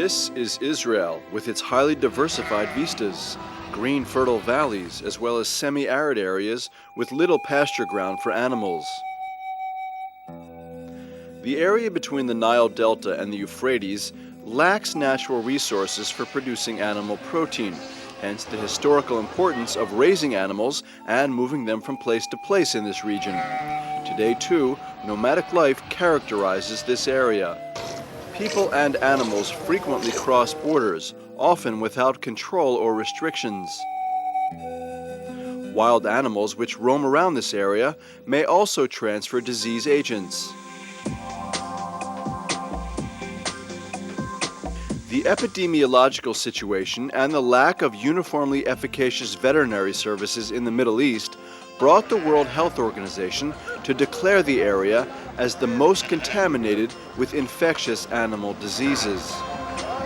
This is Israel with its highly diversified vistas, green fertile valleys, as well as semi-arid areas with little pasture ground for animals. The area between the Nile Delta and the Euphrates lacks natural resources for producing animal protein, hence the historical importance of raising animals and moving them from place to place in this region. Today, too, nomadic life characterizes this area. People and animals frequently cross borders, often without control or restrictions. Wild animals which roam around this area may also transfer disease agents. The epidemiological situation and the lack of uniformly efficacious veterinary services in the Middle East brought the World Health Organization to declare the area as the most contaminated with infectious animal diseases.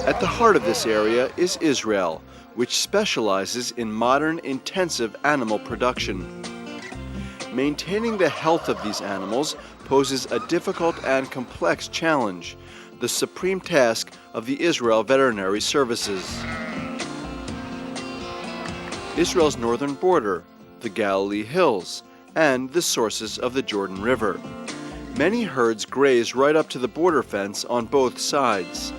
At the heart of this area is Israel, which specializes in modern intensive animal production. Maintaining the health of these animals poses a difficult and complex challenge, the supreme task of the Israel Veterinary Services. Israel's northern border, the Galilee Hills, and the sources of the Jordan River. Many herds graze right up to the border fence on both sides.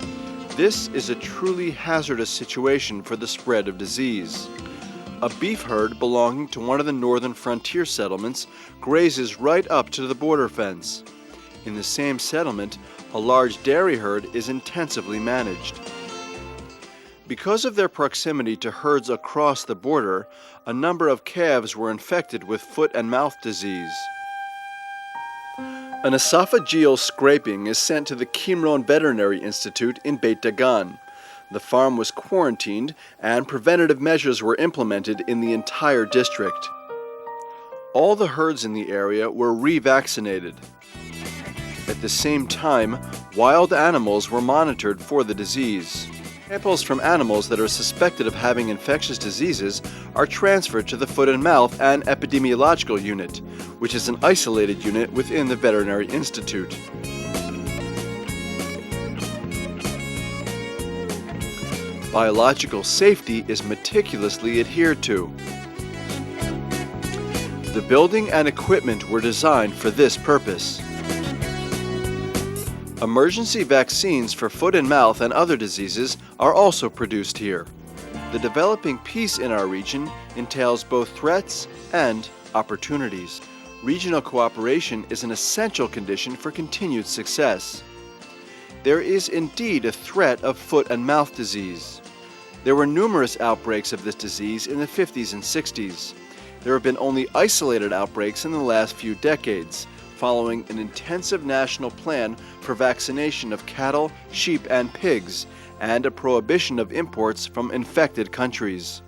This is a truly hazardous situation for the spread of disease. A beef herd belonging to one of the northern frontier settlements grazes right up to the border fence. In the same settlement, a large dairy herd is intensively managed. Because of their proximity to herds across the border, a number of calves were infected with foot and mouth disease. An esophageal scraping is sent to the Qumran Veterinary Institute in Beit Dagan. The farm was quarantined and preventative measures were implemented in the entire district. All the herds in the area were revaccinated. At the same time, wild animals were monitored for the disease. Samples from animals that are suspected of having infectious diseases are transferred to the Foot and Mouth and Epidemiological Unit, which is an isolated unit within the Veterinary Institute. Biological safety is meticulously adhered to. The building and equipment were designed for this purpose. Emergency vaccines for foot and mouth and other diseases are also produced here. The developing peace in our region entails both threats and opportunities. Regional cooperation is an essential condition for continued success. There is indeed a threat of foot and mouth disease. There were numerous outbreaks of this disease in the 50s and 60s. There have been only isolated outbreaks in the last few decades, following an intensive national plan for vaccination of cattle, sheep, and pigs, and a prohibition of imports from infected countries.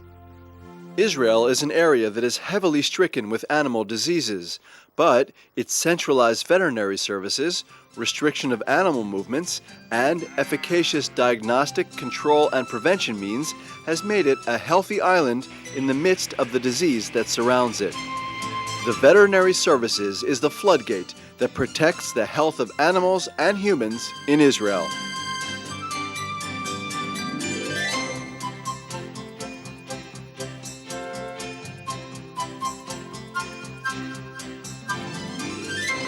Israel is an area that is heavily stricken with animal diseases, but its centralized veterinary services, restriction of animal movements, and efficacious diagnostic, control, and prevention means has made it a healthy island in the midst of the disease that surrounds it. The Veterinary Services is the floodgate that protects the health of animals and humans in Israel.